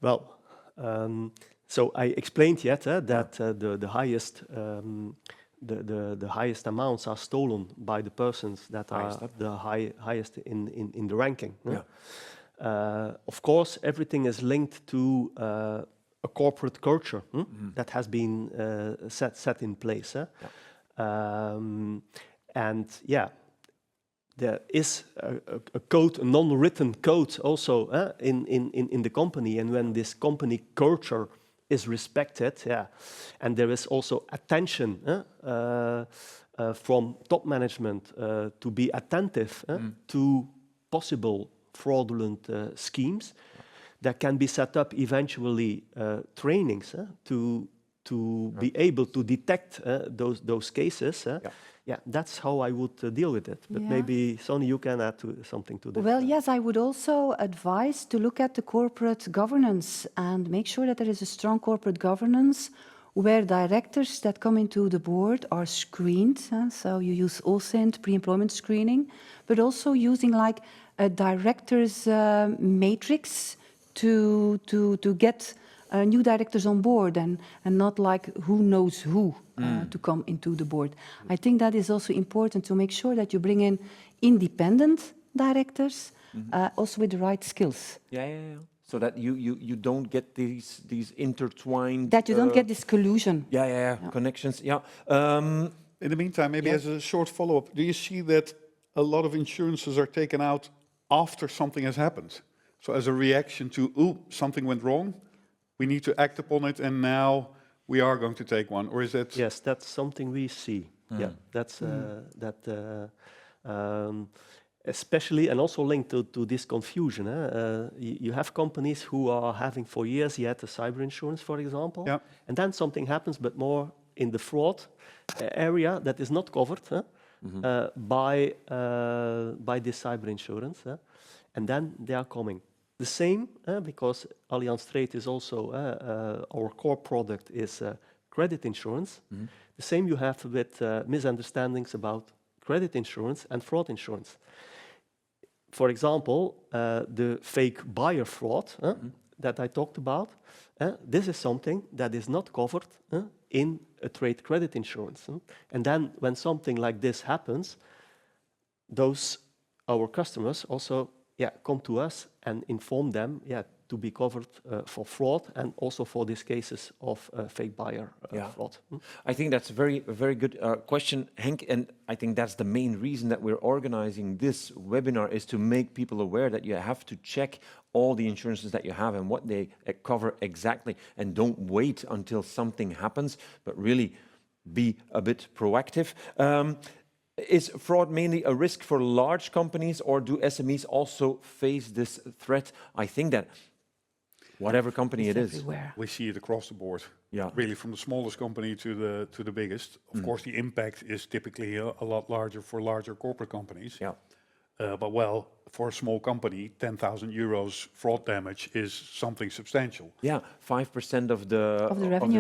Well, so I explained that the highest amounts are stolen by the persons that are the highest in the ranking. Of course, everything is linked to a corporate culture that has been set in place. And there is a code, a non-written code also in the company. And when this company culture is respected, and there is also attention from top management to be attentive to possible fraudulent schemes, there can be set up eventually trainings to be able to detect those cases. That's how I would deal with it. But maybe, Sonny, you can add something to that. Well, yes, I would also advise to look at the corporate governance and make sure that there is a strong corporate governance where directors that come into the board are screened. So you use OSINT, pre-employment screening, but also using like a director's matrix to get new directors on board and not like who knows who to come into the board. I think that is also important to make sure that you bring in independent directors, also with the right skills. so that you don't get these intertwined... That you don't get this collusion. Yeah, connections, yeah. In the meantime, maybe as a short follow-up, do you see that a lot of insurances are taken out after something has happened? So as a reaction to, ooh, something went wrong, we need to act upon it, and now we are going to take one, or is that... Yes, that's something we see. Yeah, that's especially, and also linked to this confusion. You have companies who are having for years yet a cyber insurance, for example, and then something happens, but more in the fraud area that is not covered by this cyber insurance, and then they are coming. The same, because Allianz Trade is also our core product is credit insurance. The same you have with misunderstandings about credit insurance and fraud insurance. For example, the fake buyer fraud that I talked about, this is something that is not covered in a trade credit insurance. And then when something like this happens, our customers also come to us and inform them to be covered for fraud and also for these cases of fake buyer fraud. I think that's a very good question, Henk, and I think that's the main reason that we're organizing this webinar, is to make people aware that you have to check all the insurances that you have and what they cover exactly, and don't wait until something happens, but really be a bit proactive. Is fraud mainly a risk for large companies, or do SMEs also face this threat? I think that whatever company it is, we see it across the board. Yeah, really, from the smallest company to the biggest. Of course, the impact is typically a lot larger for larger corporate companies. Yeah, but well, for a small company, 10,000 euros fraud damage is something substantial. Yeah, 5% of the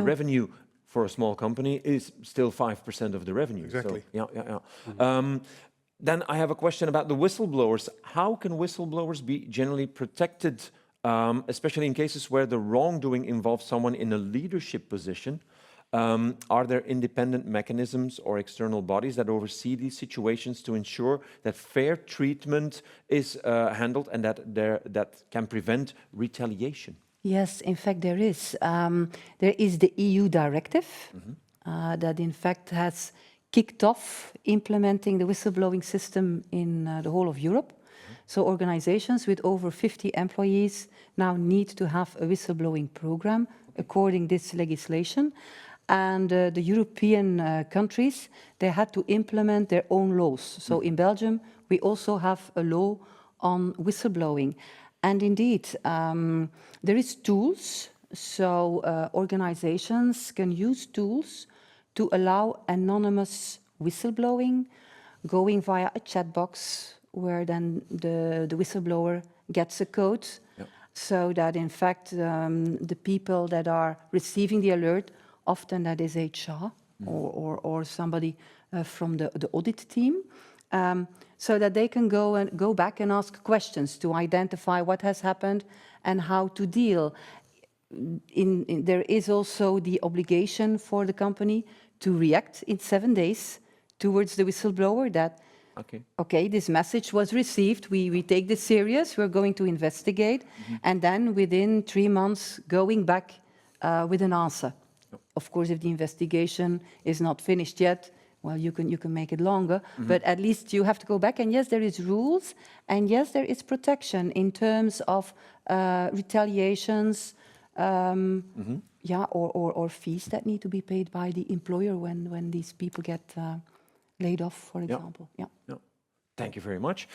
revenue for a small company is still 5% of the revenue. Exactly. So, yeah. Then I have a question about the whistleblowers. How can whistleblowers be generally protected, especially in cases where the wrongdoing involves someone in a leadership position? Are there independent mechanisms or external bodies that oversee these situations to ensure that fair treatment is handled and that can prevent retaliation? Yes, in fact, there is. There is the EU directive that, in fact, has kicked off implementing the whistleblowing system in the whole of Europe. So organizations with over 50 employees now need to have a whistleblowing program according to this legislation. And the European countries, they had to implement their own laws. So in Belgium, we also have a law on whistleblowing. And indeed, there is tools, so organizations can use tools to allow anonymous whistleblowing, going via a chat box, where then the whistleblower gets a code, so that in fact the people that are receiving the alert, often that is HR or somebody from the audit team, so that they can go back and ask questions to identify what has happened and how to deal. There is also the obligation for the company to react in 7 days towards the whistleblower that, okay, this message was received, we take this serious, we're going to investigate, and then within 3 months going back with an answer. Of course, if the investigation is not finished yet, well, you can make it longer, but at least you have to go back. And yes, there is rules, and yes, there is protection in terms of retaliations, or fees that need to be paid by the employer when these people get laid off, for example. Yeah. Thank you very much.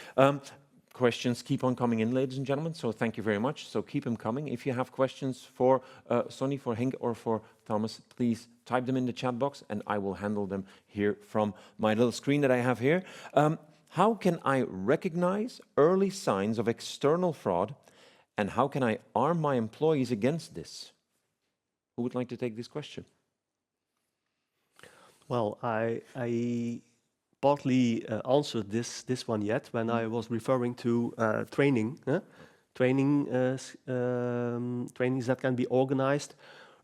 Questions keep on coming in, ladies and gentlemen, so thank you very much. So keep them coming. If you have questions for Sonny, for Henk, or for Thomas, please type them in the chat box and I will handle them here from my little screen that I have here. How can I recognize early signs of external fraud, and how can I arm my employees against this? Who would like to take this question? Well, I partly answered this one yet when I was referring to trainings that can be organized,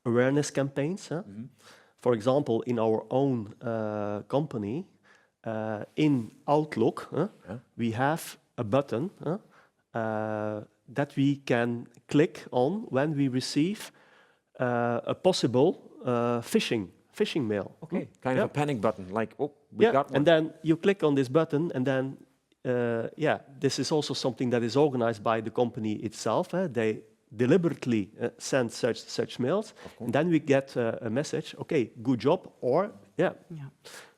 awareness campaigns. For example, in our own company, in Outlook, we have a button that we can click on when we receive a possible phishing mail. Okay, kind of a panic button, like, oh, we Yeah, got one. and then you click on this button, and then, this is also something that is organized by the company itself. They deliberately send such mails, and then we get a message, okay, good job, or,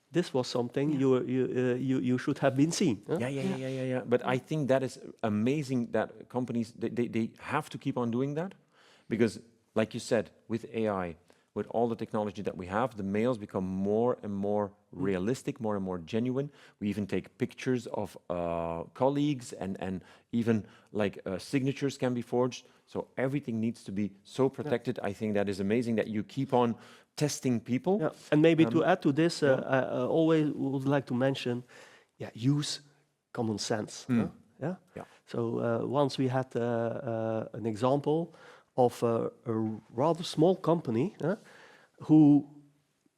this was something you should have been seen. Yeah. But I think that is amazing that companies, they have to keep on doing that, because like you said, with AI, with all the technology that we have, the mails become more and more realistic, more and more genuine. We even take pictures of colleagues, and even like signatures can be forged. So everything needs to be so protected. I think that is amazing that you keep on testing people. Yeah. And maybe to add to this, I always would like to mention, use common sense. Yeah. So once we had an example of a rather small company who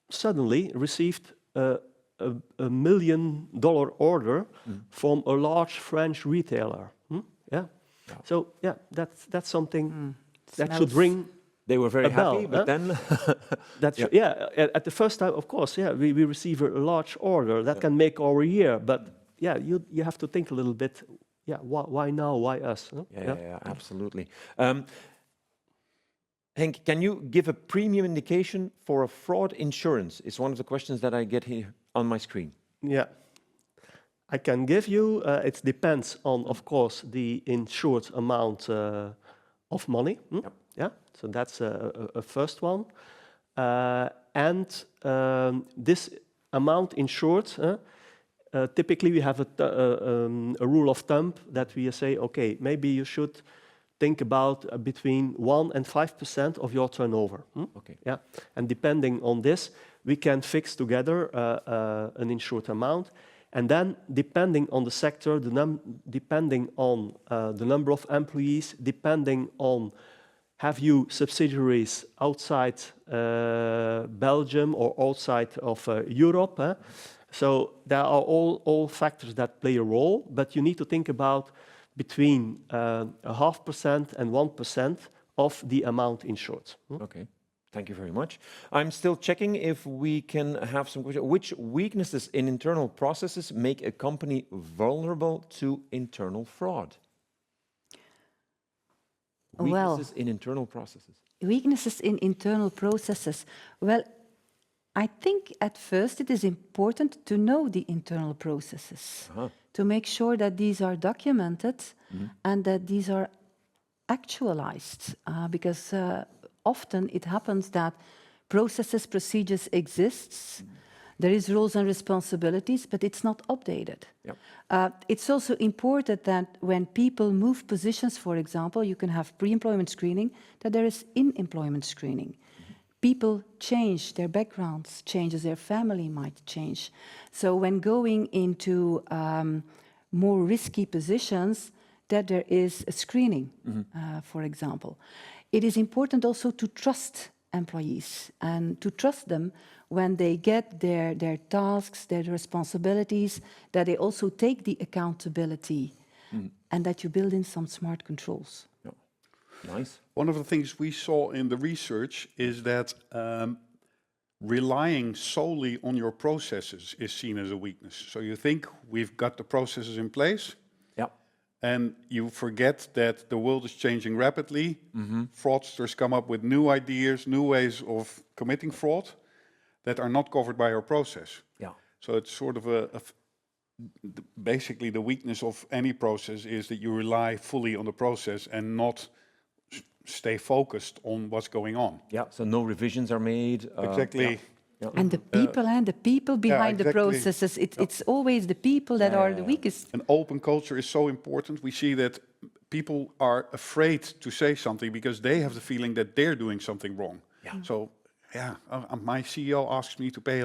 suddenly received a $1 million order from a large French retailer. So that's something that should ring. They were very happy, bell, but then at the first time, of course, we receive a large order that can make our year. But you have to think a little bit. Why now? Why us? Yeah, absolutely. Henk, can you give a premium indication for a fraud insurance? It's one of the questions that I get here on my screen. Yeah, I can give you. It depends on, of course, the insured amount of money. Yeah, so that's a first one. And this amount insured, typically we have a rule of thumb that we say, okay, maybe you should think about between 1% and 5% of your turnover. Okay. Yeah, and depending on this, we can fix together an insured amount. And then, depending on the sector, depending on the number of employees, depending on have you subsidiaries outside Belgium or outside of Europe. So there are all factors that play a role, but you need to think about between 0.5% and 1% of the amount insured. Okay. Thank you very much. I'm still checking if we can have some questions. Which weaknesses in internal processes make a company vulnerable to internal fraud? Weaknesses in internal processes. Weaknesses in internal processes. Well, I think at first it is important to know the internal processes, to make sure that these are documented and that these are actualized, because often it happens that processes, procedures exist, there is roles and responsibilities, but it's not updated. It's also important that when people move positions, for example, you can have pre-employment screening, that there is in-employment screening. People change, their backgrounds changes, their family might change. So when going into more risky positions, that there is a screening, for example. It is important also to trust employees and to trust them when they get their tasks, their responsibilities, that they also take the accountability and that you build in some smart controls. Nice. One of the things we saw in the research is that relying solely on your processes is seen as a weakness. So you think we've got the processes in place, and you forget that the world is changing rapidly. Fraudsters come up with new ideas, new ways of committing fraud that are not covered by our process. So it's sort of basically the weakness of any process is that you rely fully on the process and not stay focused on what's going on. So no revisions are made. Exactly. And the people behind the processes, it's always the people that are the weakest. An open culture is so important. We see that people are afraid to say something because they have the feeling that they're doing something wrong. So, my CEO asks me to pay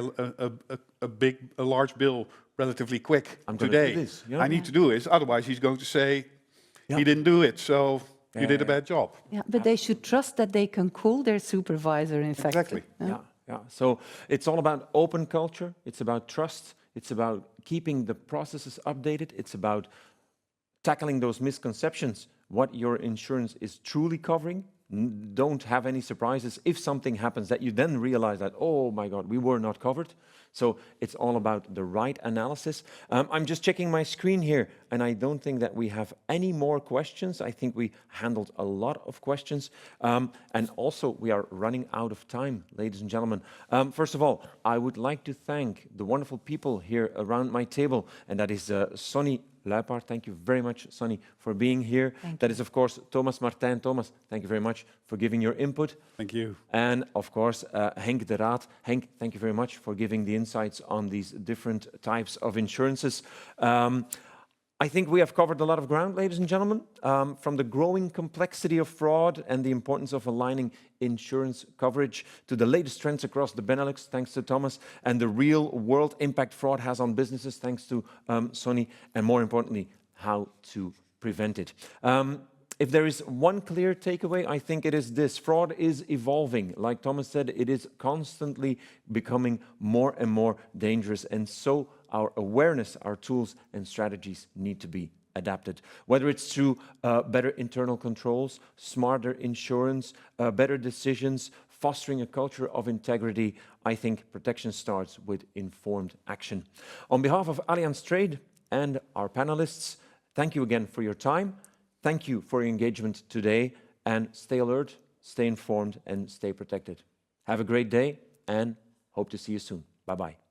a large bill relatively quick today. I need to do this, otherwise he's going to say he didn't do it, so you did a bad job. But they should trust that they can call their supervisor, in fact. Exactly. So it's all about open culture, it's about trust, it's about keeping the processes updated, it's about tackling those misconceptions what your insurance is truly covering. Don't have any surprises if something happens that you then realize that, oh my God, we were not covered. So it's all about the right analysis. I'm just checking my screen here, and I don't think that we have any more questions. I think we handled a lot of questions. And also, we are running out of time, ladies and gentlemen. First of all, I would like to thank the wonderful people here around my table, and that is Sonny, Luypaert, thank you very much, Sonny, for being here. That is, of course, Thomas, Marteijn. Thomas, thank you very much for giving your input. Thank you. And, of course, Henk Deraedt. Henk, thank you very much for giving the insights on these different types of insurances. I think we have covered a lot of ground, ladies and gentlemen, from the growing complexity of fraud and the importance of aligning insurance coverage to the latest trends across the Benelux, thanks to Thomas, and the real-world impact fraud has on businesses, thanks to Sonny, and more importantly, how to prevent it. If there is one clear takeaway, I think it is this. Fraud is evolving. Like Thomas said, it is constantly becoming more and more dangerous, and so our awareness, our tools and strategies need to be adapted. Whether it's through better internal controls, smarter insurance, better decisions, fostering a culture of integrity, I think protection starts with informed action. On behalf of Allianz Trade and our panelists, thank you again for your time. Thank you for your engagement today, and stay alert, stay informed, and stay protected. Have a great day, and hope to see you soon. Bye-bye.